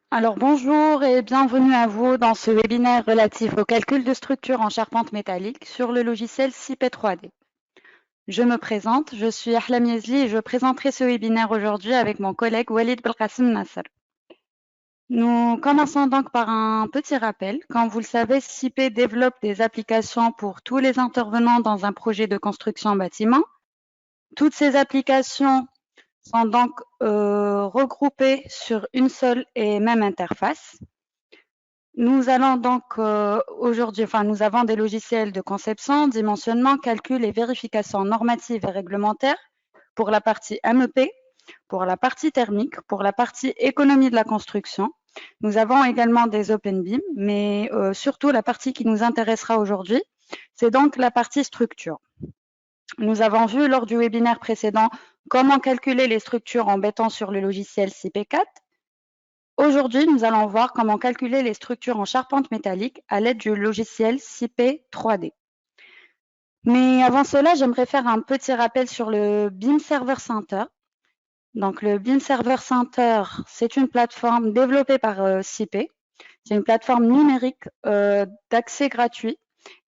Alors bonjour et bienvenue à vous dans ce webinaire relatif au calcul de structure en charpente métallique sur le logiciel CIP 3D. Je me présente, je suis Ahlam Yazli et je présenterai ce webinaire aujourd'hui avec mon collègue Walid Belkacem Nasser. Nous commençons donc par un petit rappel. Comme vous le savez, CIP développe des applications pour tous les intervenants dans un projet de construction bâtiment. Toutes ces applications sont donc regroupées sur une seule et même interface. Nous allons donc aujourd'hui, nous avons des logiciels de conception, dimensionnement, calcul et vérification normative et réglementaire pour la partie MEP, pour la partie thermique, pour la partie économie de la construction. Nous avons également des Open BIM, mais surtout la partie qui nous intéressera aujourd'hui, c'est donc la partie structure. Nous avons vu lors du webinaire précédent comment calculer les structures en béton sur le logiciel CP4. Aujourd'hui, nous allons voir comment calculer les structures en charpente métallique à l'aide du logiciel CIP 3D. Mais avant cela, j'aimerais faire un petit rappel sur le BIM Server Center. Donc, le BIM Server Center, c'est une plateforme développée par CIP. C'est une plateforme numérique d'accès gratuit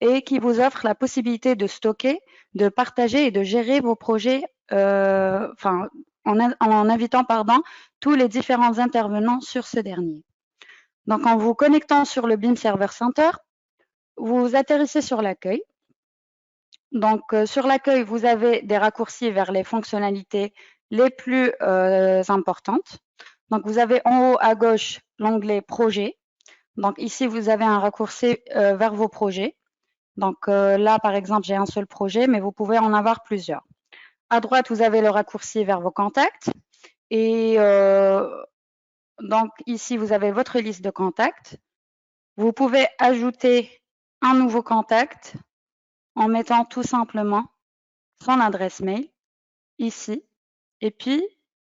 et qui vous offre la possibilité de stocker, de partager et de gérer vos projets, en invitant tous les différents intervenants sur ce dernier. Donc, en vous connectant sur le BIM Server Center, vous atterrissez sur l'accueil. Donc, sur l'accueil, vous avez des raccourcis vers les fonctionnalités les plus importantes. Donc, vous avez en haut à gauche l'onglet Projet. Donc, ici, vous avez un raccourci vers vos projets. Donc, là, par exemple, j'ai un seul projet, mais vous pouvez en avoir plusieurs. À droite, vous avez le raccourci vers vos contacts. Et donc, ici, vous avez votre liste de contacts. Vous pouvez ajouter un nouveau contact en mettant tout simplement son adresse mail ici. Et puis,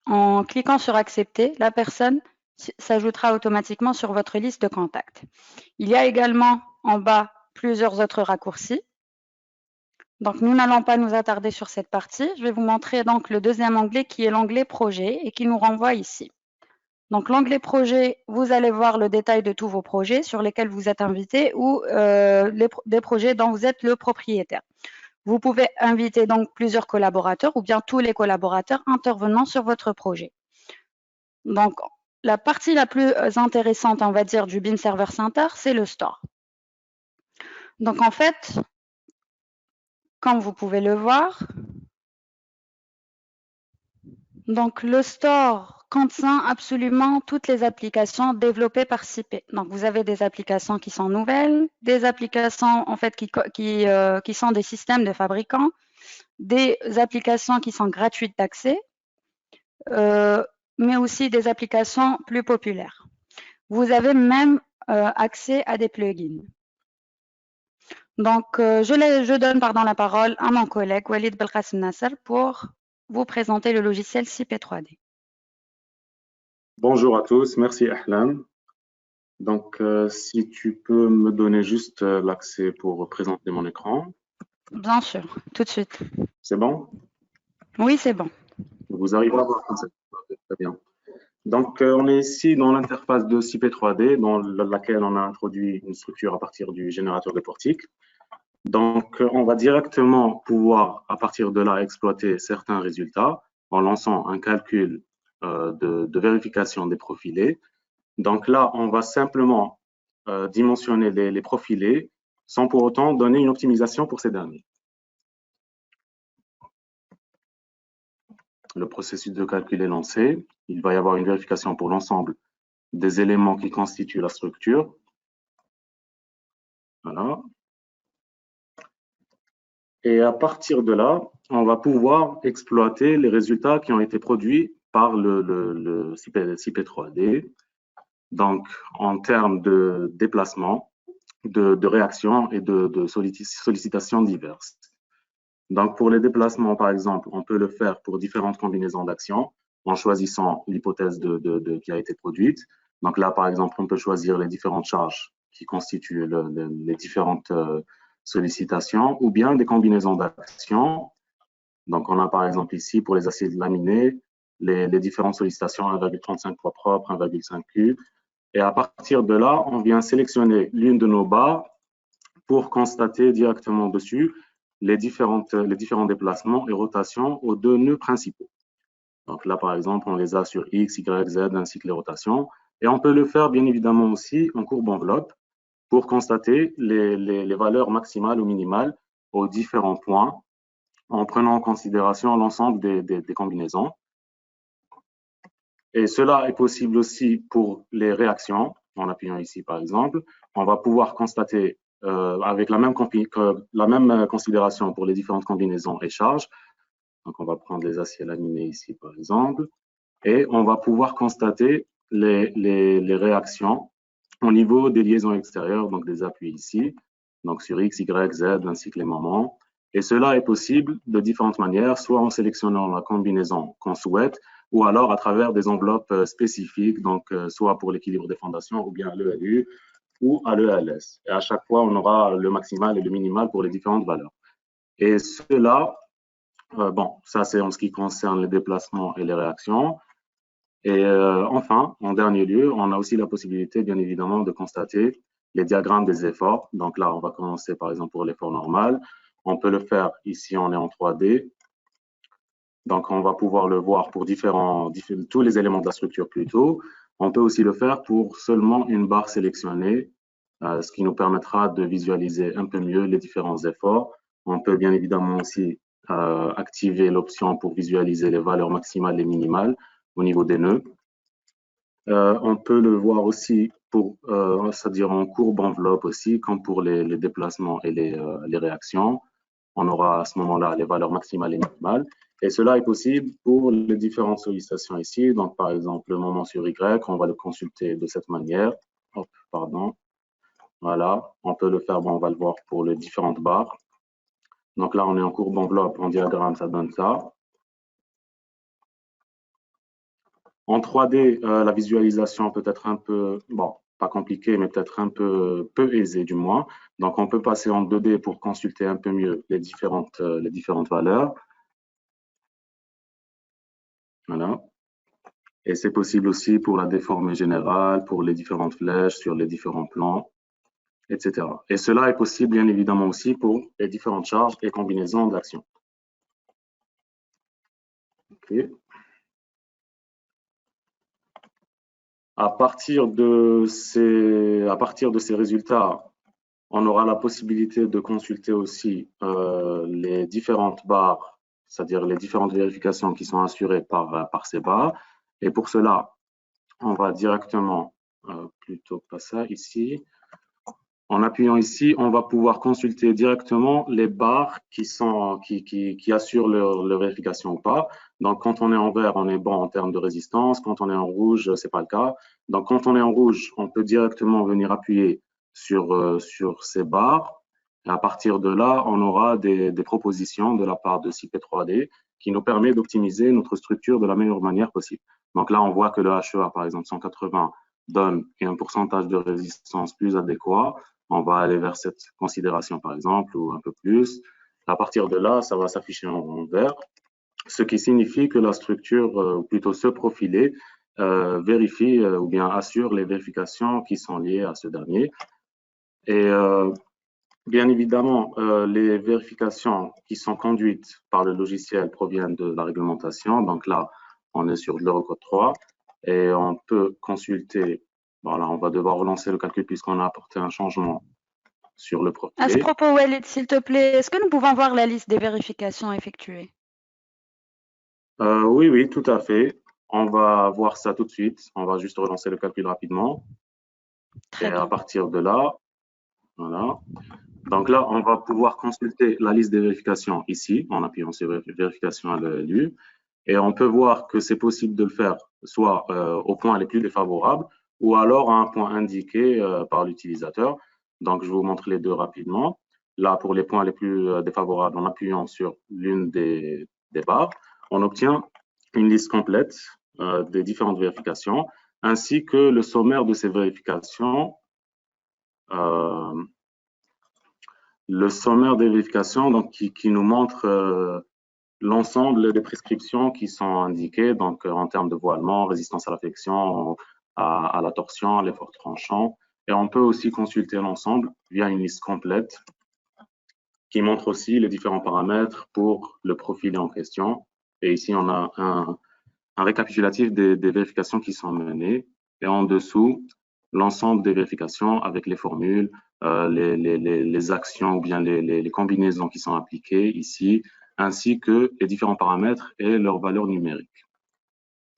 en cliquant sur accepter, la personne s'ajoutera automatiquement sur votre liste de contacts. Il y a également en bas plusieurs autres raccourcis. Donc, nous n'allons pas nous attarder sur cette partie. Je vais vous montrer donc le deuxième onglet qui est l'onglet projet et qui nous renvoie ici. Donc, l'onglet projet, vous allez voir le détail de tous vos projets sur lesquels vous êtes invité ou des projets dont vous êtes le propriétaire. Vous pouvez inviter donc plusieurs collaborateurs ou bien tous les collaborateurs intervenant sur votre projet. Donc, la partie la plus intéressante, on va dire, du BIM Server Center, c'est le store. Donc, en fait, comme vous pouvez le voir, donc le store contient absolument toutes les applications développées par CIP. Donc, vous avez des applications qui sont nouvelles, des applications en fait qui sont des systèmes de fabricants, des applications qui sont gratuites d'accès, mais aussi des applications plus populaires. Vous avez même accès à des plugins. Donc, je donne la parole à mon collègue Walid Belkacem Nasser pour vous présenter le logiciel CIP 3D. Bonjour à tous, merci Ahlam. Donc, si tu peux me donner juste l'accès pour présenter mon écran. Bien sûr, tout de suite. C'est bon? Oui, c'est bon. Vous arrivez à voir comme ça? Très bien. Donc, on est ici dans l'interface de CIP 3D, dans laquelle on a introduit une structure à partir du générateur de portique. Donc, on va directement pouvoir, à partir de là, exploiter certains résultats en lançant un calcul de vérification des profilés. Donc là, on va simplement dimensionner les profilés sans pour autant donner une optimisation pour ces derniers. Le processus de calcul est lancé. Il va y avoir une vérification pour l'ensemble des éléments qui constituent la structure. Voilà. Et à partir de là, on va pouvoir exploiter les résultats qui ont été produits par le CP3D. Donc, en termes de déplacement, de réactions et de sollicitations diverses. Donc, pour les déplacements, par exemple, on peut le faire pour différentes combinaisons d'actions en choisissant l'hypothèse qui a été produite. Donc là, par exemple, on peut choisir les différentes charges qui constituent les différentes sollicitations ou bien des combinaisons d'actions. Donc, on a par exemple ici pour les aciers laminés, les différentes sollicitations 1,35 poids propre, 1,5 Q. Et à partir de là, on vient sélectionner l'une de nos barres pour constater directement dessus les différents déplacements et rotations aux deux nœuds principaux. Donc là, par exemple, on les a sur X, Y, Z, ainsi que les rotations. Et on peut le faire, bien évidemment, aussi en courbe enveloppe pour constater les valeurs maximales ou minimales aux différents points en prenant en considération l'ensemble des combinaisons. Et cela est possible aussi pour les réactions. En appuyant ici, par exemple, on va pouvoir constater avec la même considération pour les différentes combinaisons et charges. Donc, on va prendre les aciers laminés ici, par exemple, et on va pouvoir constater les réactions au niveau des liaisons extérieures, donc des appuis ici, donc sur X, Y, Z, ainsi que les moments. Et cela est possible de différentes manières, soit en sélectionnant la combinaison qu'on souhaite, ou alors à travers des enveloppes spécifiques, donc soit pour l'équilibre des fondations, ou bien à l'ELU, ou à l'ELS. Et à chaque fois, on aura le maximal et le minimal pour les différentes valeurs. Et cela, bon, ça c'est en ce qui concerne les déplacements et les réactions. Et enfin, en dernier lieu, on a aussi la possibilité, bien évidemment, de constater les diagrammes des efforts. Donc là, on va commencer par exemple pour l'effort normal. On peut le faire ici, on est en 3D. Donc on va pouvoir le voir pour tous les éléments de la structure plutôt. On peut aussi le faire pour seulement une barre sélectionnée, ce qui nous permettra de visualiser un peu mieux les différents efforts. On peut bien évidemment aussi activer l'option pour visualiser les valeurs maximales et minimales au niveau des nœuds. On peut le voir aussi c'est-à-dire en courbe enveloppe aussi, comme pour les déplacements et les réactions. On aura à ce moment-là les valeurs maximales et minimales. Et cela est possible pour les différentes sollicitations ici. Donc, par exemple, le moment sur Y, on va le consulter de cette manière. Hop, pardon. Voilà, on peut le faire, bon, on va le voir pour les différentes barres. Donc là, on est en courbe enveloppe, en diagramme, ça donne ça. En 3D, la visualisation peut être un peu, bon, pas compliquée, mais peut-être un peu aisée du moins. Donc, on peut passer en 2D pour consulter un peu mieux les différentes valeurs. Voilà. Et c'est possible aussi pour la déformée générale, pour les différentes flèches sur les différents plans, etc. Et cela est possible, bien évidemment, aussi pour les différentes charges et combinaisons d'actions. Okay. À partir de ces résultats, on aura la possibilité de consulter aussi les différentes barres, c'est-à-dire les différentes vérifications qui sont assurées par ces barres. Et pour cela, on va directement, plutôt pas ça ici, en appuyant ici, on va pouvoir consulter directement les barres qui assurent leur vérification ou pas. Donc, quand on est en vert, on est bon en termes de résistance. Quand on est en rouge, c'est pas le cas. Donc, quand on est en rouge, on peut directement venir appuyer sur ces barres. Et à partir de là, on aura des propositions de la part de CP3D qui nous permet d'optimiser notre structure de la meilleure manière possible. Donc là, on voit que le HEA, par exemple, 180 donne un pourcentage de résistance plus adéquat. On va aller vers cette considération, par exemple, ou un peu plus. À partir de là, ça va s'afficher en vert, ce qui signifie que la structure, ou plutôt ce profilé, vérifie ou bien assure les vérifications qui sont liées à ce dernier. Et bien évidemment, les vérifications qui sont conduites par le logiciel proviennent de la réglementation. Donc là, on est sur l'Eurocode 3 et on peut consulter. Voilà, on va devoir relancer le calcul puisqu'on a apporté un changement sur le profilé. À ce propos, Walid, s'il te plaît, est-ce que nous pouvons voir la liste des vérifications effectuées? Oui, oui, tout à fait. On va voir ça tout de suite. On va juste relancer le calcul rapidement. Très et bien. à partir de là, voilà. Donc là, on va pouvoir consulter la liste des vérifications ici, en appuyant sur vérification à l'ELU. Et on peut voir que c'est possible de le faire soit aux points les plus défavorables ou alors à un point indiqué par l'utilisateur. Donc, je vous montre les deux rapidement. Là, pour les points les plus défavorables, en appuyant sur l'une des barres, on obtient une liste complète des différentes vérifications, ainsi que le sommaire de ces vérifications. Le sommaire des vérifications donc, qui nous montre l'ensemble des prescriptions qui sont indiquées donc en termes de voilement, résistance à la flexion, à la torsion, à l'effort tranchant. Et on peut aussi consulter l'ensemble via une liste complète qui montre aussi les différents paramètres pour le profil en question. Et ici, on a un récapitulatif des vérifications qui sont menées. Et en dessous, l'ensemble des vérifications avec les formules, les actions ou bien les combinaisons qui sont appliquées ici, ainsi que les différents paramètres et leurs valeurs numériques.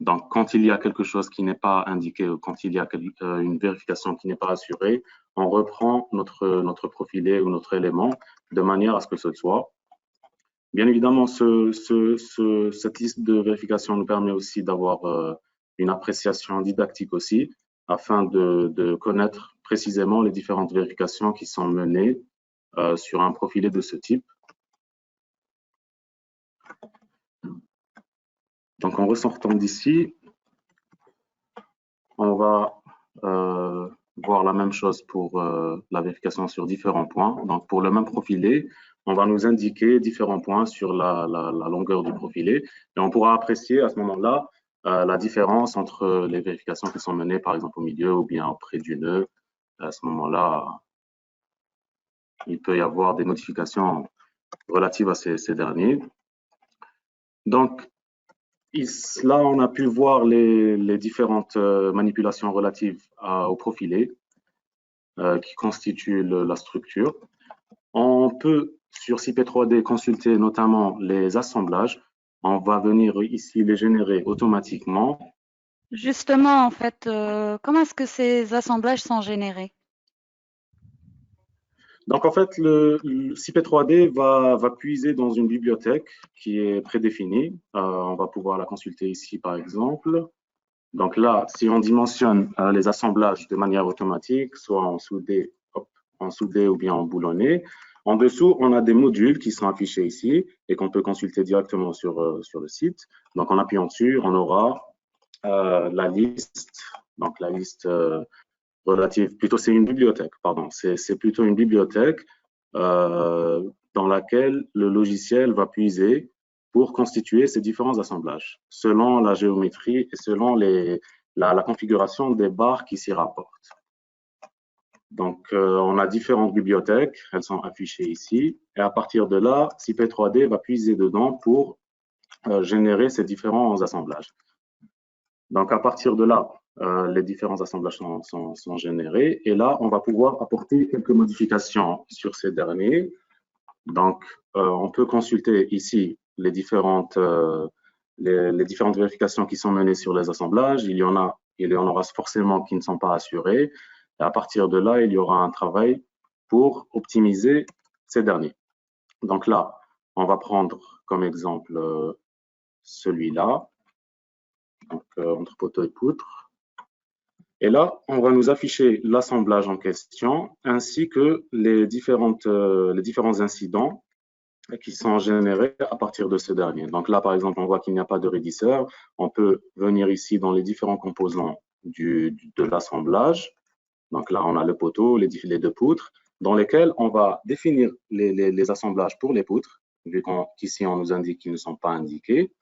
Donc, quand il y a quelque chose qui n'est pas indiqué ou quand il y a une vérification qui n'est pas assurée, on reprend notre profilé ou notre élément de manière à ce que ce soit. Bien évidemment, cette liste de vérification nous permet aussi d'avoir une appréciation didactique aussi, afin de connaître précisément les différentes vérifications qui sont menées sur un profilé de ce type. Donc, en ressortant d'ici, on va voir la même chose pour la vérification sur différents points. Donc, pour le même profilé, on va nous indiquer différents points sur la longueur du profilé et on pourra apprécier à ce moment-là la différence entre les vérifications qui sont menées, par exemple, au milieu ou bien auprès du nœud. À ce moment-là, il peut y avoir des modifications relatives à ces derniers. Donc, là, on a pu voir les différentes manipulations relatives au profilé qui constituent la structure. On peut, sur CP3D, consulter notamment les assemblages. On va venir ici les générer automatiquement. Justement, en fait, comment est-ce que ces assemblages sont générés? Donc, en fait, le CP3D va puiser dans une bibliothèque qui est prédéfinie. On va pouvoir la consulter ici, par exemple. Donc là, si on dimensionne les assemblages de manière automatique, soit en soudé ou bien en boulonné, en dessous, on a des modules qui sont affichés ici et qu'on peut consulter directement sur le site. Donc, en appuyant dessus, on aura la liste. Donc, la liste relative, plutôt c'est une bibliothèque, pardon. C'est plutôt une bibliothèque dans laquelle le logiciel va puiser pour constituer ces différents assemblages, selon la géométrie et selon la configuration des barres qui s'y rapportent. Donc, on a différentes bibliothèques, elles sont affichées ici, et à partir de là, CP3D va puiser dedans pour générer ces différents assemblages. Donc, à partir de là, les différents assemblages sont générés, et là, on va pouvoir apporter quelques modifications sur ces derniers. Donc, on peut consulter ici les différentes vérifications qui sont menées sur les assemblages. Il y en aura forcément qui ne sont pas assurées. Et à partir de là, il y aura un travail pour optimiser ces derniers. Donc là, on va prendre comme exemple celui-là, donc entre poteau et poutre. Et là, on va nous afficher l'assemblage en question ainsi que les différents incidents qui sont générés à partir de ce dernier. Donc là, par exemple, on voit qu'il n'y a pas de raidisseur. On peut venir ici dans les différents composants de l'assemblage. Donc là, on a le poteau, les deux poutres, dans lesquels on va définir les assemblages pour les poutres, vu qu'ici, on nous indique qu'ils ne sont pas indiqués.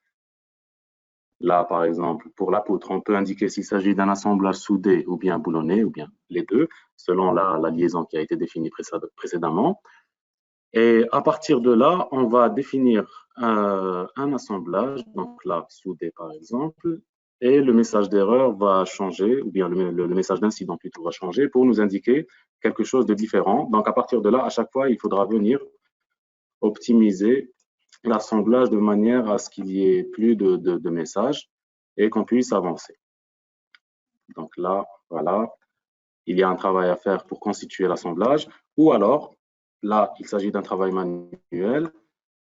Là, par exemple, pour la poutre, on peut indiquer s'il s'agit d'un assemblage soudé ou bien boulonné, ou bien les deux, selon la liaison qui a été définie précédemment. Et à partir de là, on va définir un assemblage, donc là, soudé par exemple, et le message d'erreur va changer, ou bien le message d'incident plutôt va changer pour nous indiquer quelque chose de différent. Donc à partir de là, à chaque fois, il faudra venir optimiser l'assemblage de manière à ce qu'il y ait plus de messages et qu'on puisse avancer. Donc là, voilà, il y a un travail à faire pour constituer l'assemblage, ou alors, là, il s'agit d'un travail manuel.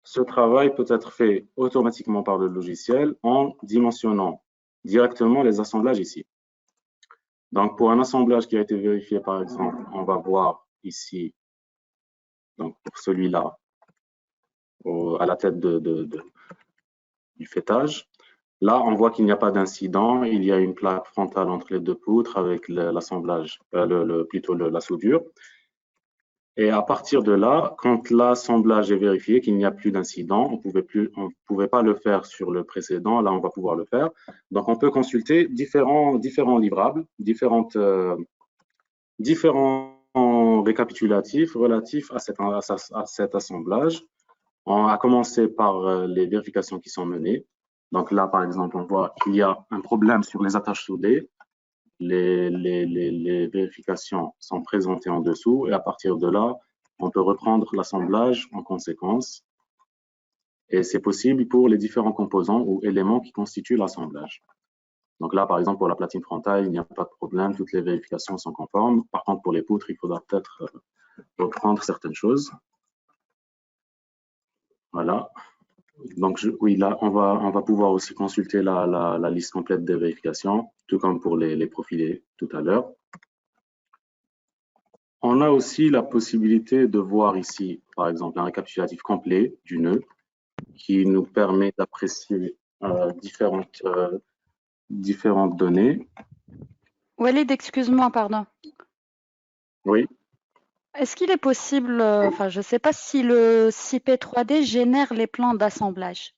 Ce travail peut être fait automatiquement par le logiciel en dimensionnant directement les assemblages ici. Donc, pour un assemblage qui a été vérifié, par exemple, on va voir ici, donc pour celui-là, à la tête du fêtage. Là, on voit qu'il n'y a pas d'incident. Il y a une plaque frontale entre les deux poutres avec l'assemblage, plutôt la soudure. Et à partir de là, quand l'assemblage est vérifié, qu'il n'y a plus d'incident, on pouvait pas le faire sur le précédent, là on va pouvoir le faire. Donc on peut consulter différents livrables, différents récapitulatifs relatifs à cet assemblage. On a commencé par les vérifications qui sont menées. Donc là, par exemple, on voit qu'il y a un problème sur les attaches soudées. Les vérifications sont présentées en dessous et à partir de là, on peut reprendre l'assemblage en conséquence. Et c'est possible pour les différents composants ou éléments qui constituent l'assemblage. Donc là, par exemple, pour la platine frontale, il n'y a pas de problème, toutes les vérifications sont conformes. Par contre, pour les poutres, il faudra peut-être reprendre certaines choses. Voilà. Donc, oui, là, on va pouvoir aussi consulter la liste complète des vérifications, tout comme pour les profilés tout à l'heure. On a aussi la possibilité de voir ici, par exemple, un récapitulatif complet du nœud qui nous permet d'apprécier différentes données. Walid, excuse-moi, pardon. Oui. Est-ce qu'il est possible, enfin, je ne sais pas si le CP 3D génère les plans d'assemblage.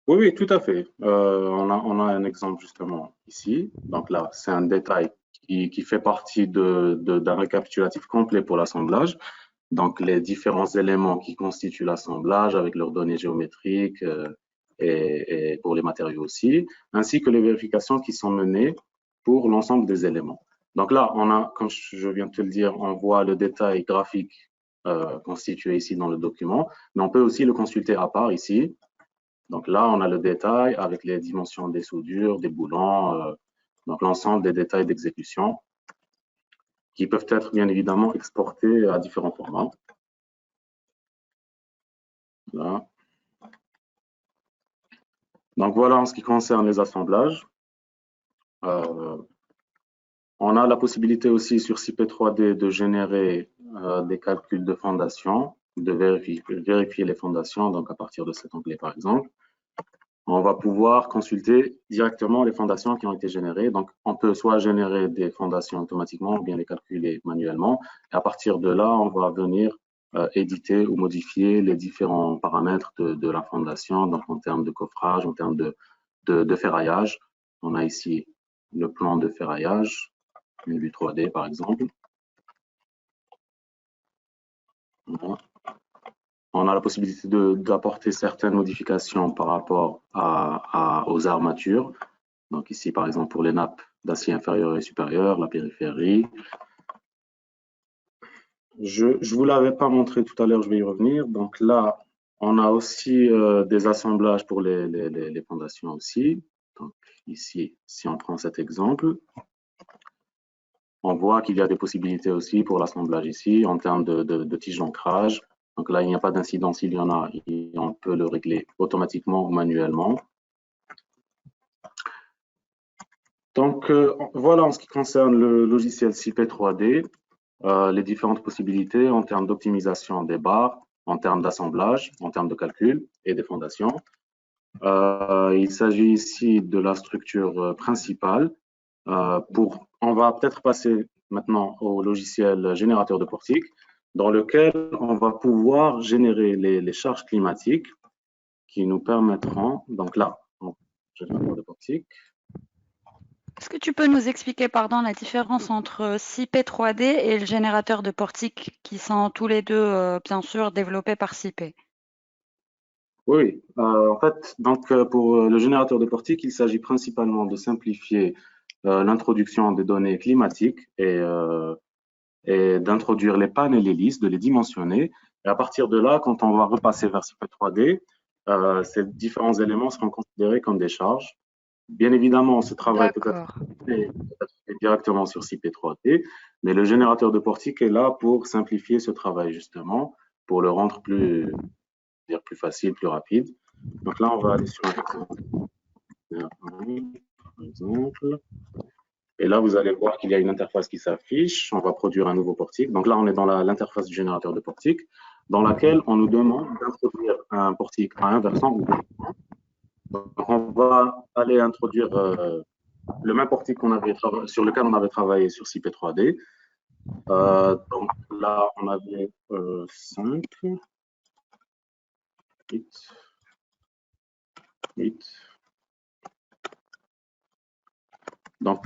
Oui, oui, tout à fait. On a un exemple justement ici. Donc là, c'est un détail qui fait partie d'un récapitulatif complet pour l'assemblage. Donc les différents éléments qui constituent l'assemblage avec leurs données géométriques et pour les matériaux aussi, ainsi que les vérifications qui sont menées pour l'ensemble des éléments. Donc là, on a, comme je viens de te le dire, on voit le détail graphique constitué ici dans le document, mais on peut aussi le consulter à part ici. Donc là, on a le détail avec les dimensions des soudures, des boulons, donc l'ensemble des détails d'exécution qui peuvent être bien évidemment exportés à différents formats. Là. Donc voilà en ce qui concerne les assemblages. On a la possibilité aussi sur CP3D de générer des calculs de fondation, de vérifier les fondations, donc à partir de cet onglet par exemple. On va pouvoir consulter directement les fondations qui ont été générées. Donc, on peut soit générer des fondations automatiquement ou bien les calculer manuellement. Et à partir de là, on va venir éditer ou modifier les différents paramètres de la fondation, donc en termes de coffrage, en termes de ferraillage. On a ici le plan de ferraillage, une vue 3D par exemple. Voilà. On a la possibilité d'apporter certaines modifications par rapport aux armatures. Donc ici, par exemple, pour les nappes d'acier inférieur et supérieur, la périphérie. Je ne vous l'avais pas montré tout à l'heure, je vais y revenir. Donc là, on a aussi des assemblages pour les fondations aussi. Donc ici, si on prend cet exemple, on voit qu'il y a des possibilités aussi pour l'assemblage ici en termes de tiges d'ancrage. Donc là, il n'y a pas d'incident. S'il y en a, on peut le régler automatiquement ou manuellement. Donc voilà en ce qui concerne le logiciel CP3D, les différentes possibilités en termes d'optimisation des barres, en termes d'assemblage, en termes de calcul et des fondations. Il s'agit ici de la structure principale. On va peut-être passer maintenant au logiciel générateur de portique, dans lequel on va pouvoir générer les charges climatiques qui nous permettront, donc là, générateur de portique. Est-ce que tu peux nous expliquer, pardon, la différence entre CP 3D et le générateur de portique, qui sont tous les deux, bien sûr, développés par CP? Oui, en fait, donc pour le générateur de portique, il s'agit principalement de simplifier l'introduction des données climatiques et d'introduire les pannes et les listes, de les dimensionner. Et à partir de là, quand on va repasser vers CP3D, ces différents éléments seront considérés comme des charges. Bien évidemment, ce travail peut être fait directement sur CP3D, mais le générateur de portique est là pour simplifier ce travail justement, pour le rendre plus facile, plus rapide. Donc là, on va aller sur un par exemple. Et là, vous allez voir qu'il y a une interface qui s'affiche. On va produire un nouveau portique. Donc là, on est dans l'interface du générateur de portique, dans laquelle on nous demande d'introduire un portique à un versant ou deux. Donc on va aller introduire le même portique sur lequel on avait travaillé sur CP3D. Donc là, on avait 5, 8, 8. Donc,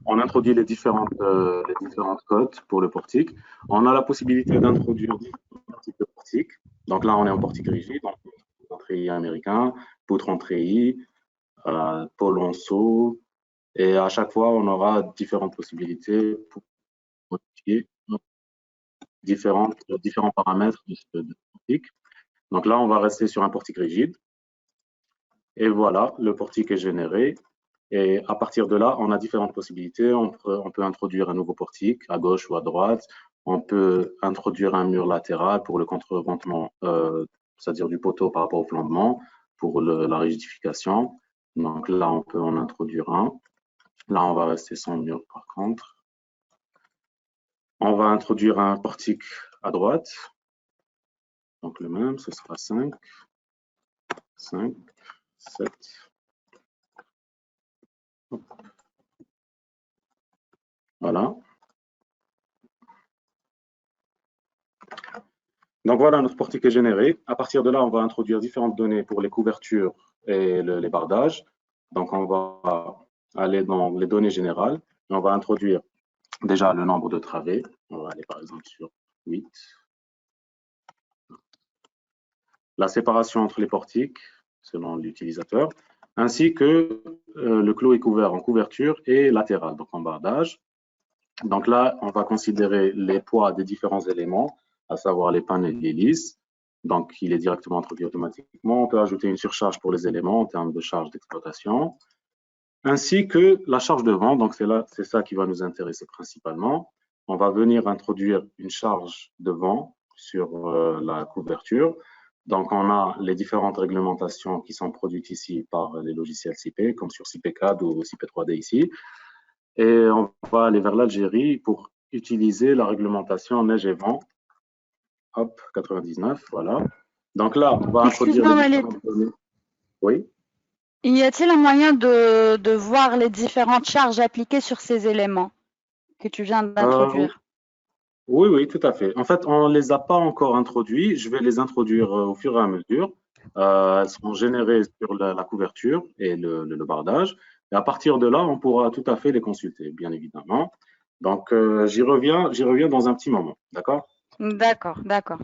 on introduit les différentes codes pour le portique. On a la possibilité d'introduire différents types de portiques. Donc là, on est en portique rigide, donc en treillis américain, poutre en treillis, pôle en saut. Et à chaque fois, on aura différentes possibilités pour modifier différents paramètres de portique. Donc là, on va rester sur un portique rigide. Et voilà, le portique est généré. Et à partir de là, on a différentes possibilités. On peut introduire un nouveau portique à gauche ou à droite. On peut introduire un mur latéral pour le contre-ventement, c'est-à-dire du poteau par rapport au flambement, pour la rigidification. Donc là, on peut en introduire un. Là, on va rester sans mur par contre. On va introduire un portique à droite. Donc le même, ce sera 5, 5, 7. Voilà. Donc voilà, notre portique est généré. À partir de là, on va introduire différentes données pour les couvertures et les bardages. Donc on va aller dans les données générales et on va introduire déjà le nombre de travées. On va aller par exemple sur 8. La séparation entre les portiques selon l'utilisateur, ainsi que le clos est couvert en couverture et latéral, donc en bardage. Donc là, on va considérer les poids des différents éléments, à savoir les pannes et les lisses. Donc, il est directement introduit automatiquement. On peut ajouter une surcharge pour les éléments en termes de charge d'exploitation, ainsi que la charge de vent. Donc, c'est ça qui va nous intéresser principalement. On va venir introduire une charge de vent sur la couverture. Donc, on a les différentes réglementations qui sont produites ici par les logiciels CP, comme sur CPCAD ou CP3D ici. Et on va aller vers l'Algérie pour utiliser la réglementation neige et vent. Hop, 99, voilà. Donc là, on va introduire les Excuse-moi, Walid. différentes données. Oui. Y a-t-il un moyen de voir les différentes charges appliquées sur ces éléments que tu viens Euh, d'introduire? oui, oui, tout à fait. En fait, on ne les a pas encore introduits. Je vais les introduire au fur et à mesure. Elles seront générées sur la couverture et le bardage. Et à partir de là, on pourra tout à fait les consulter, bien évidemment. Donc, j'y reviens dans un petit moment. D'accord? D'accord, d'accord.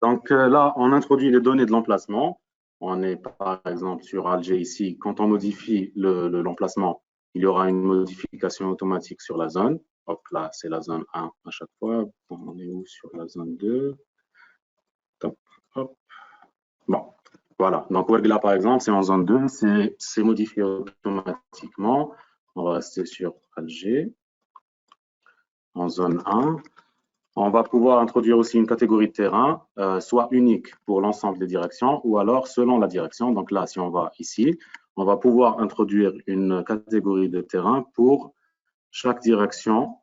Donc là, on introduit les données de l'emplacement. On est par exemple sur Alger ici. Quand on modifie l'emplacement, il y aura une modification automatique sur la zone. Hop, là, c'est la zone 1 à chaque fois. On est où sur la zone 2? Top, hop. Bon, voilà. Donc, là, par exemple, c'est en zone 2. C'est modifié automatiquement. On va rester sur Alger en zone 1. On va pouvoir introduire aussi une catégorie de terrain, soit unique pour l'ensemble des directions ou alors selon la direction. Donc là, si on va ici, on va pouvoir introduire une catégorie de terrain pour chaque direction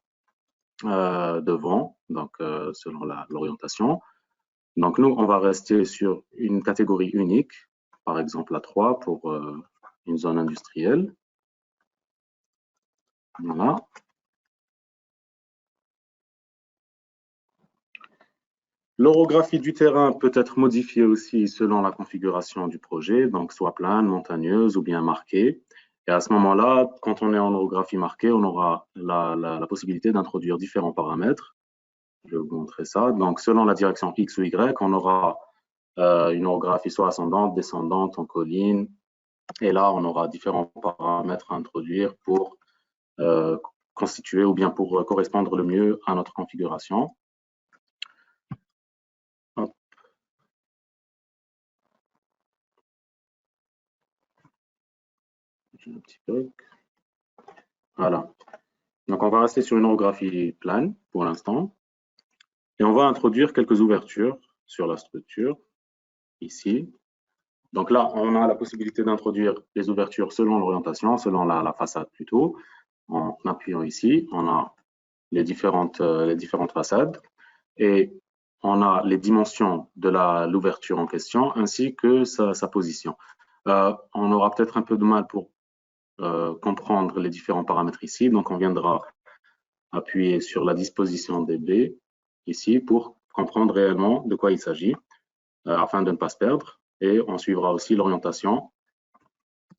de vent, donc selon l'orientation. Donc nous, on va rester sur une catégorie unique, par exemple la 3 pour une zone industrielle. Voilà. L'orographie du terrain peut être modifiée aussi selon la configuration du projet, donc soit plane, montagneuse ou bien marquée. Et à ce moment-là, quand on est en orographie marquée, on aura la possibilité d'introduire différents paramètres. Je vais vous montrer ça. Donc, selon la direction X ou Y, on aura une orographie soit ascendante, descendante, en colline. Et là, on aura différents paramètres à introduire pour constituer ou bien pour correspondre le mieux à notre configuration. J'ai un petit bug. Voilà. Donc, on va rester sur une orographie plane pour l'instant. Et on va introduire quelques ouvertures sur la structure, ici. Donc là, on a la possibilité d'introduire les ouvertures selon l'orientation, selon la façade plutôt. En appuyant ici, on a les différentes façades. Et on a les dimensions de l'ouverture en question, ainsi que sa position. On aura peut-être un peu de mal pour comprendre les différents paramètres ici. Donc, on viendra appuyer sur la disposition des baies ici pour comprendre réellement de quoi il s'agit afin de ne pas se perdre. Et on suivra aussi l'orientation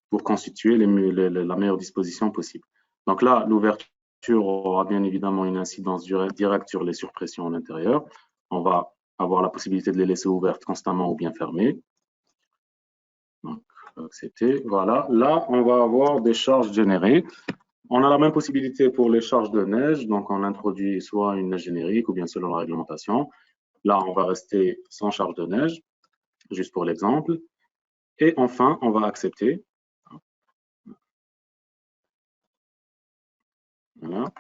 pour constituer la meilleure disposition possible. Donc là, l'ouverture aura bien évidemment une incidence directe sur les surpressions en intérieur. On va avoir la possibilité de les laisser ouvertes constamment ou bien fermées. Donc, accepter. Voilà. Là, on va avoir des charges générées. On a la même possibilité pour les charges de neige. Donc, on introduit soit une neige générique ou bien selon la réglementation. Là, on va rester sans charge de neige, juste pour l'exemple. Et enfin, on va accepter. Voilà.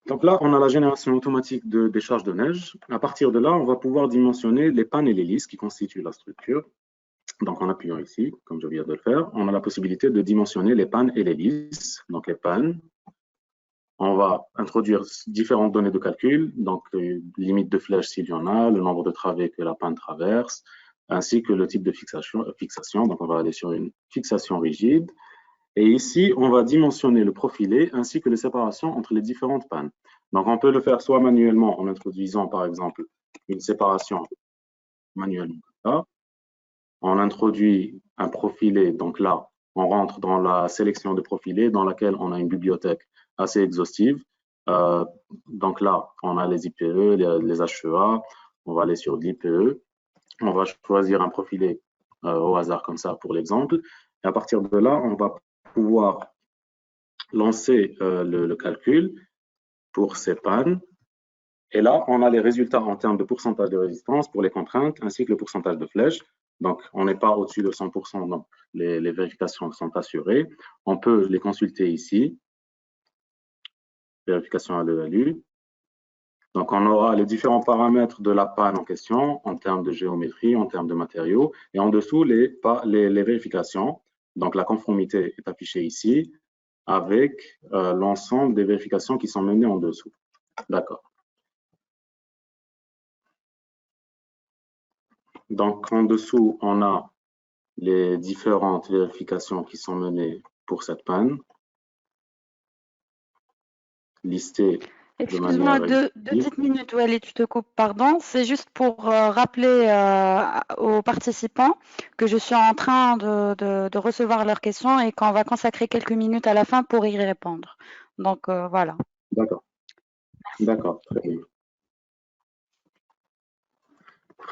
Donc là, on a la génération automatique des charges de neige. À partir de là, on va pouvoir dimensionner les pannes et les lisses qui constituent la structure. Donc, en appuyant ici, comme je viens de le faire, on a la possibilité de dimensionner les pannes et les lisses. Donc, les pannes, on va introduire différentes données de calcul, donc limite de flèche s'il y en a, le nombre de travées que la panne traverse, ainsi que le type de fixation. Donc, on va aller sur une fixation rigide. Et ici, on va dimensionner le profilé ainsi que les séparations entre les différentes pannes. Donc, on peut le faire soit manuellement en introduisant, par exemple, une séparation manuellement. Là. On introduit un profilé. Donc là, on rentre dans la sélection de profilés dans laquelle on a une bibliothèque assez exhaustive. Donc là, on a les IPE, les HEA. On va aller sur l'IPE. On va choisir un profilé au hasard comme ça pour l'exemple. Et à partir de là, on va pouvoir lancer le calcul pour ces pannes. Et là, on a les résultats en termes de pourcentage de résistance pour les contraintes, ainsi que le pourcentage de flèches. Donc, on n'est pas au-dessus de 100%, donc les vérifications sont assurées. On peut les consulter ici. Vérification à l'ELU. Donc, on aura les différents paramètres de la panne en question, en termes de géométrie, en termes de matériaux. Et en dessous, les vérifications. Donc, la conformité est affichée ici, avec l'ensemble des vérifications qui sont menées en dessous. D'accord. Donc, en dessous, on a les différentes vérifications qui sont menées pour cette panne, listées de manière... Excuse-moi, deux petites minutes, Walid, je te coupe, pardon. C'est juste pour rappeler aux participants que je suis en train de recevoir leurs questions et qu'on va consacrer quelques minutes à la fin pour y répondre. Donc, voilà. D'accord. D'accord, très bien.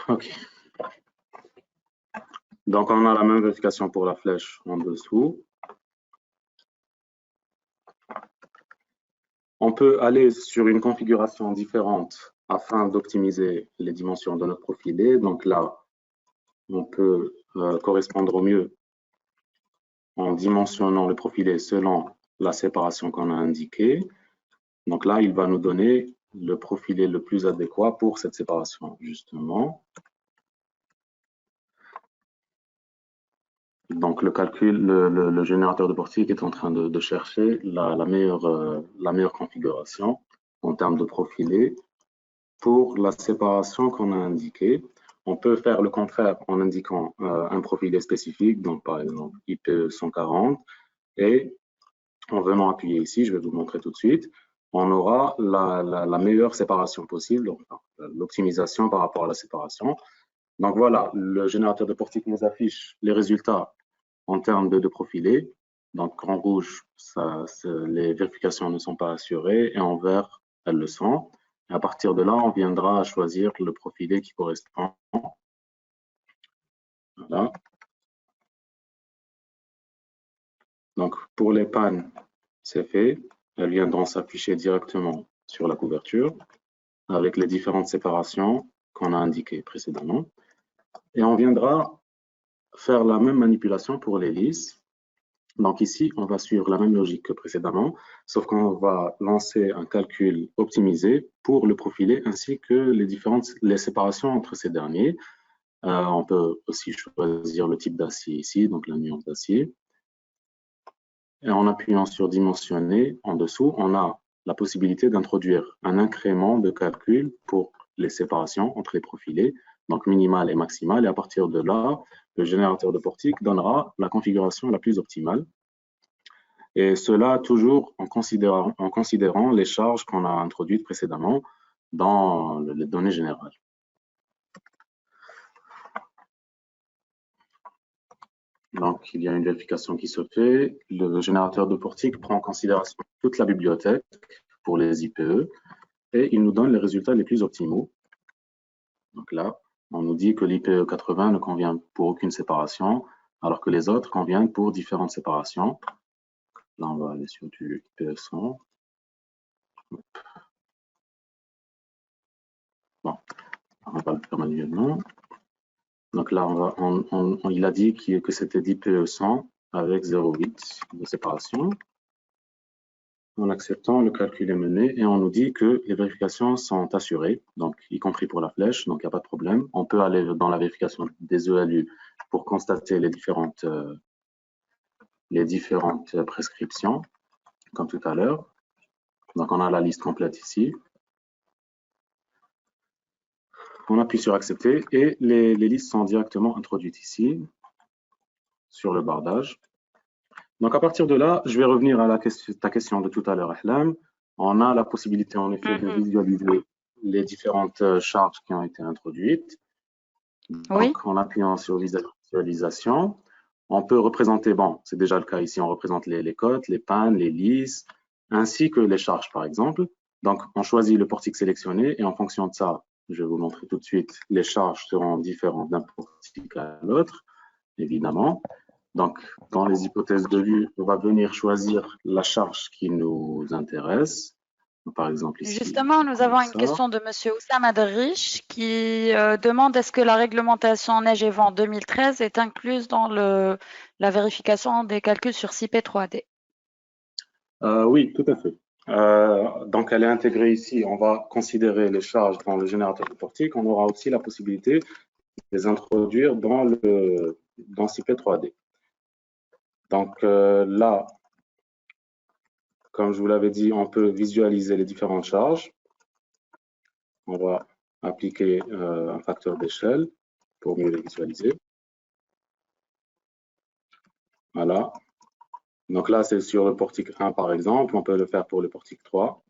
OK. Donc, on a la même vérification pour la flèche en dessous. On peut aller sur une configuration différente afin d'optimiser les dimensions de notre profilé. Donc là, on peut correspondre au mieux en dimensionnant le profilé selon la séparation qu'on a indiquée. Donc là, il va nous donner le profilé le plus adéquat pour cette séparation, justement. Donc le calcul, le générateur de portique est en train de chercher la meilleure configuration en termes de profilé pour la séparation qu'on a indiquée. On peut faire le contraire en indiquant un profilé spécifique, donc par exemple IP 140, et en venant appuyer ici, je vais vous montrer tout de suite, on aura la meilleure séparation possible, donc l'optimisation par rapport à la séparation. Donc voilà, le générateur de portique nous affiche les résultats en termes de profilé. Donc en rouge, les vérifications ne sont pas assurées et en vert, elles le sont. Et à partir de là, on viendra choisir le profilé qui correspond. Voilà. Donc pour les pannes, c'est fait. Elles viendront s'afficher directement sur la couverture avec les différentes séparations qu'on a indiquées précédemment. Et on viendra faire la même manipulation pour les lisses. Donc ici, on va suivre la même logique que précédemment, sauf qu'on va lancer un calcul optimisé pour le profilé ainsi que les séparations entre ces derniers. On peut aussi choisir le type d'acier ici, donc la nuance d'acier. Et en appuyant sur dimensionner en dessous, on a la possibilité d'introduire un incrément de calcul pour les séparations entre les profilés, donc minimale et maximale. Et à partir de là, le générateur de portique donnera la configuration la plus optimale. Et cela toujours en considérant les charges qu'on a introduites précédemment dans les données générales. Donc, il y a une vérification qui se fait. Le générateur de portique prend en considération toute la bibliothèque pour les IPE et il nous donne les résultats les plus optimaux. Donc là, on nous dit que l'IPE 80 ne convient pour aucune séparation, alors que les autres conviennent pour différentes séparations. Là, on va aller sur du IPE 100. Bon, on va le faire manuellement. Donc là, il a dit que c'était d'IPE 100 avec 0,8 de séparation. En acceptant, le calcul est mené et on nous dit que les vérifications sont assurées, donc y compris pour la flèche, donc il n'y a pas de problème. On peut aller dans la vérification des ELU pour constater les différentes prescriptions, comme tout à l'heure. Donc on a la liste complète ici. On appuie sur accepter et les listes sont directement introduites ici, sur le bardage. Donc à partir de là, je vais revenir à ta question de tout à l'heure, Ahlam. On a la possibilité en effet de visualiser les différentes charges qui ont été introduites. Donc en appuyant sur visualisation, on peut représenter, bon, c'est déjà le cas ici, on représente les cotes, les pannes, les lisses, ainsi que les charges par exemple. Donc on choisit le portique sélectionné et en fonction de ça, je vais vous montrer tout de suite, les charges seront différentes d'un portique à l'autre, évidemment. Donc, dans les hypothèses de vue, on va venir choisir la charge qui nous intéresse. Par exemple, ici. Justement, nous avons une question de M. Oussama Derriche qui demande est-ce que la réglementation neige et vent 2013 est incluse dans la vérification des calculs sur CP3D? Oui, tout à fait. Donc, elle est intégrée ici. On va considérer les charges dans le générateur de portique. On aura aussi la possibilité de les introduire dans CP3D. Donc là, comme je vous l'avais dit, on peut visualiser les différentes charges. On va appliquer un facteur d'échelle pour mieux les visualiser. Voilà. Donc là, c'est sur le portique 1 par exemple. On peut le faire pour le portique 3.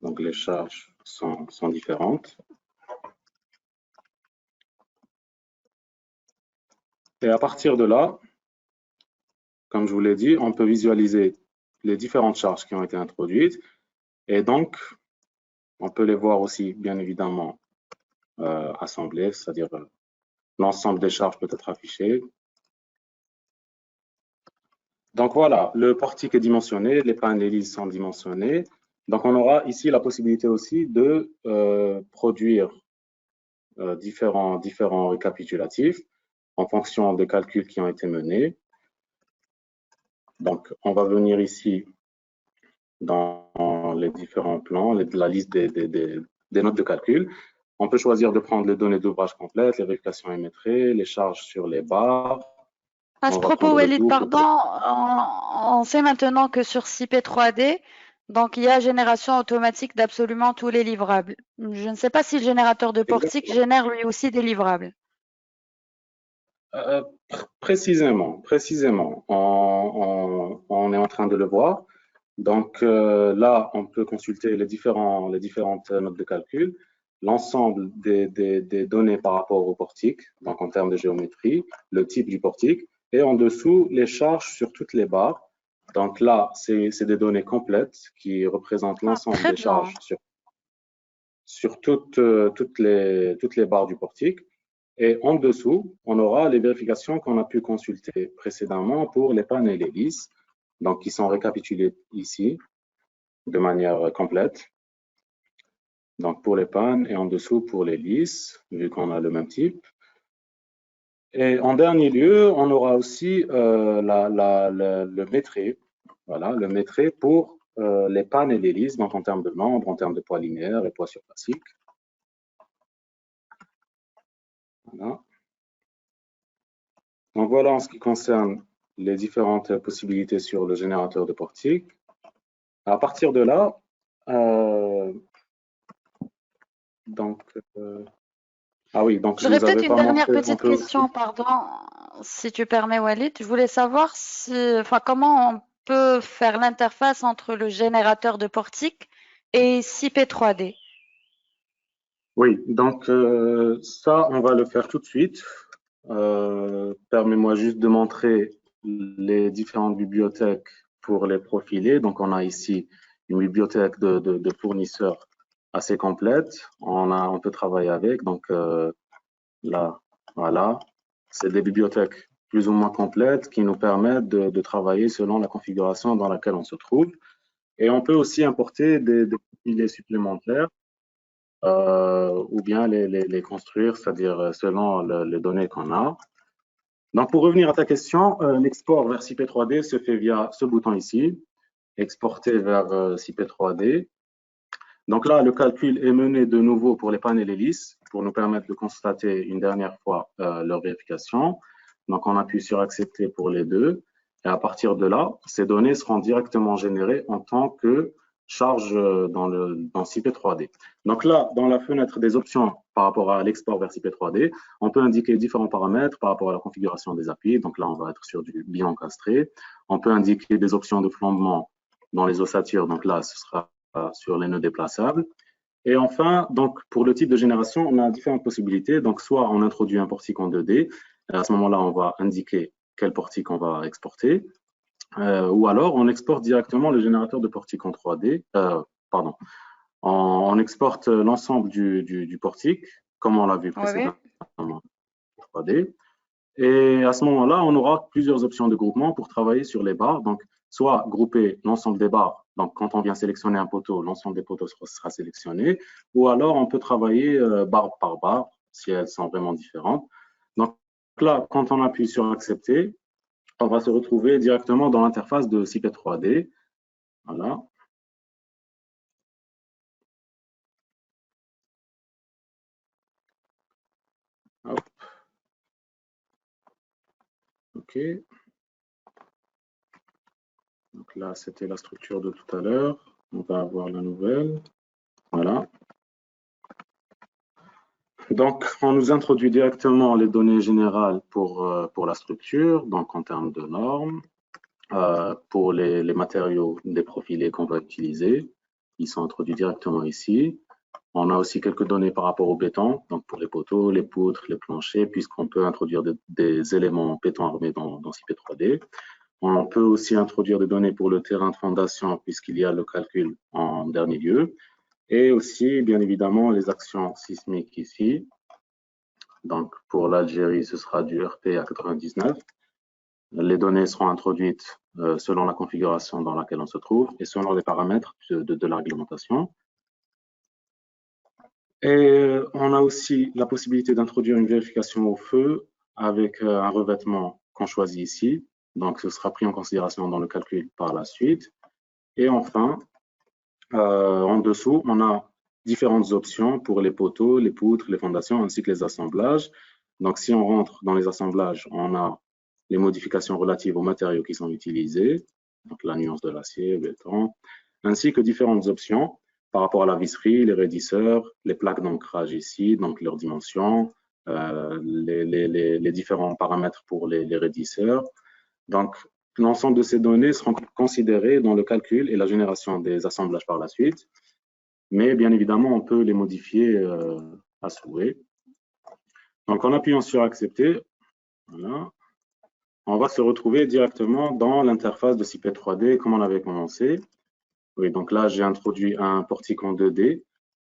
Donc les charges sont différentes. Et à partir de là, comme je vous l'ai dit, on peut visualiser les différentes charges qui ont été introduites. Et donc, on peut les voir aussi, bien évidemment, assemblées, c'est-à-dire l'ensemble des charges peut être affiché. Donc voilà, le portique est dimensionné, les pannes, les lisses sont dimensionnées. Donc on aura ici la possibilité aussi de produire différents récapitulatifs en fonction des calculs qui ont été menés. Donc on va venir ici dans les différents plans, la liste des notes de calcul. On peut choisir de prendre les données d'ouvrage complètes, les vérifications émettrées, les charges sur les barres. À ce propos, Walid, pardon, on sait maintenant que sur CP3D, donc il y a génération automatique d'absolument tous les livrables. Je ne sais pas si le générateur de portique génère lui aussi des livrables. Précisément, on est en train de le voir. Donc là, on peut consulter les différentes notes de calcul, l'ensemble des données par rapport au portique, donc en termes de géométrie, le type du portique, et en dessous, les charges sur toutes les barres. Donc là, c'est des données complètes qui représentent l'ensemble des charges sur toutes les barres du portique. Et en dessous, on aura les vérifications qu'on a pu consulter précédemment pour les pannes et les lisses, donc qui sont récapitulées ici de manière complète. Donc pour les pannes et en dessous pour les lisses, vu qu'on a le même type. Et en dernier lieu, on aura aussi le métré, voilà, le métré pour les pannes et les lisses, donc en termes de nombre, en termes de poids linéaire et poids surfacique. Voilà. Donc voilà en ce qui concerne les différentes possibilités sur le générateur de portique. À partir de là, ah oui, donc j'aurais peut-être une dernière petite question, pardon, si tu permets, Walid. Je voulais savoir comment peut faire l'interface entre le générateur de portique et CP3D? Oui, donc ça, on va le faire tout de suite. Permets-moi juste de montrer les différentes bibliothèques pour les profiler. Donc, on a ici une bibliothèque de fournisseurs assez complète. On peut travailler avec. Donc, là, voilà. C'est des bibliothèques plus ou moins complètes qui nous permettent de travailler selon la configuration dans laquelle on se trouve. Et on peut aussi importer des profilés supplémentaires ou bien les construire, c'est-à-dire selon les données qu'on a. Donc, pour revenir à ta question, l'export vers CP3D se fait via ce bouton ici, exporter vers CP3D. Donc là, le calcul est mené de nouveau pour les panels hélices pour nous permettre de constater une dernière fois leur vérification. Donc, on appuie sur accepter pour les deux. Et à partir de là, ces données seront directement générées en tant que charge dans CP3D. Donc là, dans la fenêtre des options par rapport à l'export vers CP3D, on peut indiquer différents paramètres par rapport à la configuration des API. Donc là, on va être sur du bien encastré. On peut indiquer des options de flambement dans les ossatures. Donc là, ce sera sur les nœuds déplaçables. Et enfin, donc, pour le type de génération, on a différentes possibilités. Donc, soit on introduit un portique en 2D. À ce moment-là, on va indiquer quel portique on va exporter. Ou alors, on exporte directement le générateur de portique en 3D. Pardon. On exporte l'ensemble du portique, comme on l'a vu précédemment en 3D. Et à ce moment-là, on aura plusieurs options de groupement pour travailler sur les barres. Donc, soit grouper l'ensemble des barres. Donc, quand on vient sélectionner un poteau, l'ensemble des poteaux sera sélectionné. Ou alors, on peut travailler barre par barre, si elles sont vraiment différentes. Donc là, quand on appuie sur accepter, on va se retrouver directement dans l'interface de CP3D. Voilà. Hop. OK. Donc là, c'était la structure de tout à l'heure. On va avoir la nouvelle. Voilà. Donc, on nous introduit directement les données générales pour la structure, donc en termes de normes, pour les matériaux des profilés qu'on va utiliser. Ils sont introduits directement ici. On a aussi quelques données par rapport au béton, donc pour les poteaux, les poutres, les planchers, puisqu'on peut introduire des éléments béton armés dans CP3D. On peut aussi introduire des données pour le terrain de fondation, puisqu'il y a le calcul en dernier lieu. Et aussi, bien évidemment, les actions sismiques ici. Donc, pour l'Algérie, ce sera du RP à 99. Les données seront introduites selon la configuration dans laquelle on se trouve et selon les paramètres de la réglementation. Et on a aussi la possibilité d'introduire une vérification au feu avec un revêtement qu'on choisit ici. Donc, ce sera pris en considération dans le calcul par la suite. Et enfin, en dessous, on a différentes options pour les poteaux, les poutres, les fondations, ainsi que les assemblages. Donc, si on rentre dans les assemblages, on a les modifications relatives aux matériaux qui sont utilisés, donc la nuance de l'acier, le béton, ainsi que différentes options par rapport à la visserie, les raidisseurs, les plaques d'ancrage ici, donc leurs dimensions, les différents paramètres pour les raidisseurs. Donc, l'ensemble de ces données seront considérées dans le calcul et la génération des assemblages par la suite. Mais bien évidemment, on peut les modifier à souhait. Donc, en appuyant sur accepter, voilà, on va se retrouver directement dans l'interface de CP3D comme on avait commencé. Oui, donc là, j'ai introduit un portique en 2D.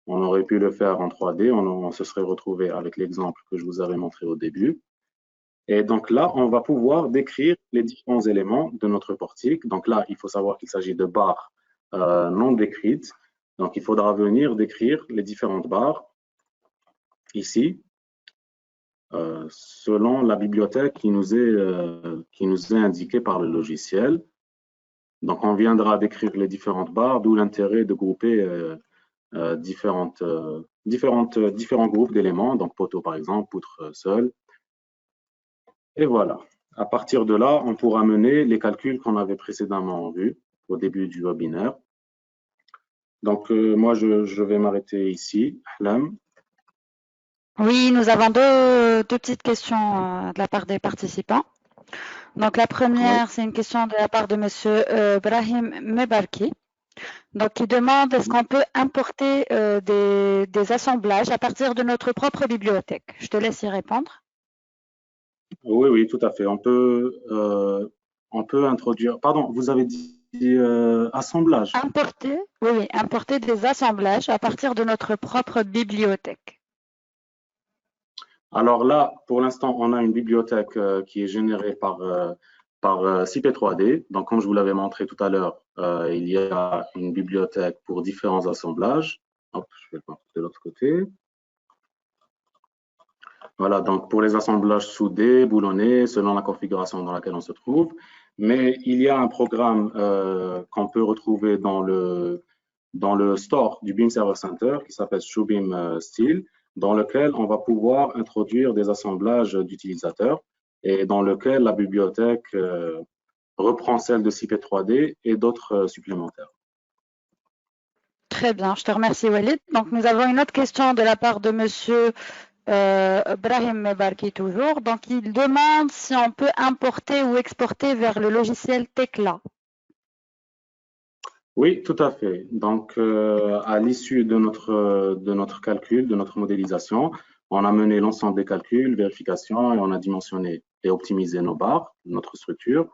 On aurait pu le faire en 3D. On se serait retrouvé avec l'exemple que je vous avais montré au début. Et donc là, on va pouvoir décrire les différents éléments de notre portique. Donc là, il faut savoir qu'il s'agit de barres non décrites. Donc, il faudra venir décrire les différentes barres ici, selon la bibliothèque qui nous est indiquée par le logiciel. Donc, on viendra décrire les différentes barres, d'où l'intérêt de grouper différents groupes d'éléments, donc poteau par exemple, poutre seul. Et voilà. À partir de là, on pourra mener les calculs qu'on avait précédemment vus au début du webinaire. Donc, moi, je vais m'arrêter ici. Ahlam. Oui, nous avons deux petites questions de la part des participants. Donc, la Oui. première, c'est une question de la part de Monsieur Brahim Mebarki. Donc, il demande est-ce qu'on peut importer des assemblages à partir de notre propre bibliothèque? Je te laisse y répondre. Oui, oui, tout à fait. On peut introduire. Pardon, vous avez dit assemblage. Importer, oui, oui, importer des assemblages à partir de notre propre bibliothèque. Alors là, pour l'instant, on a une bibliothèque qui est générée par CP3D. Donc, comme je vous l'avais montré tout à l'heure, il y a une bibliothèque pour différents assemblages. Hop, je vais le montrer de l'autre côté. Voilà, donc pour les assemblages soudés, boulonnés, selon la configuration dans laquelle on se trouve. Mais il y a un programme qu'on peut retrouver dans le store du Beam Server Center qui s'appelle Shubim Steel, dans lequel on va pouvoir introduire des assemblages d'utilisateurs et dans lequel la bibliothèque reprend celle de CP3D et d'autres supplémentaires. Très bien, je te remercie Walid. Donc nous avons une autre question de la part de Monsieur Brahim Mebarki toujours. Donc il demande si on peut importer ou exporter vers le logiciel Tekla. Oui, tout à fait. Donc, à l'issue de notre calcul, de notre modélisation, on a mené l'ensemble des calculs, vérifications et on a dimensionné et optimisé nos barres, notre structure.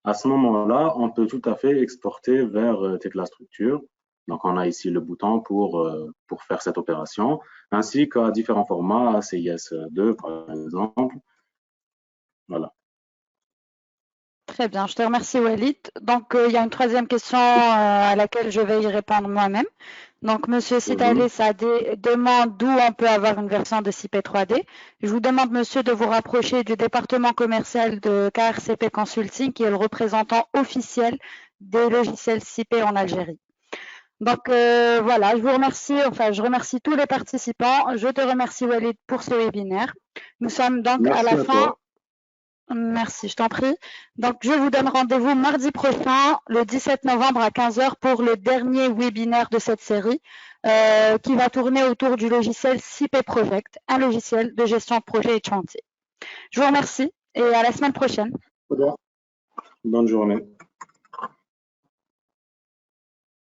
À ce moment-là, on peut tout à fait exporter vers Tekla Structure. Donc, on a ici le bouton pour faire cette opération, ainsi qu'à différents formats, CIS2 par exemple. Voilà. Très bien, je te remercie Walid. Donc il y a une troisième question à laquelle je vais y répondre moi-même. Donc Monsieur Sitale Mhm. Sadé demande d'où on peut avoir une version de CP3D. Je vous demande Monsieur de vous rapprocher du département commercial de KRCP Consulting qui est le représentant officiel des logiciels CP en Algérie. Donc voilà, je vous remercie, enfin je remercie tous les participants. Je te remercie Walid pour ce webinaire. Nous sommes donc à Merci la à fin. toi. Merci, je t'en prie. Donc, je vous donne rendez-vous mardi prochain, le 17 novembre à 15 h pour le dernier webinaire de cette série qui va tourner autour du logiciel CP Project, un logiciel de gestion de projet et de chantier. Je vous remercie et à la semaine prochaine. Bonne journée.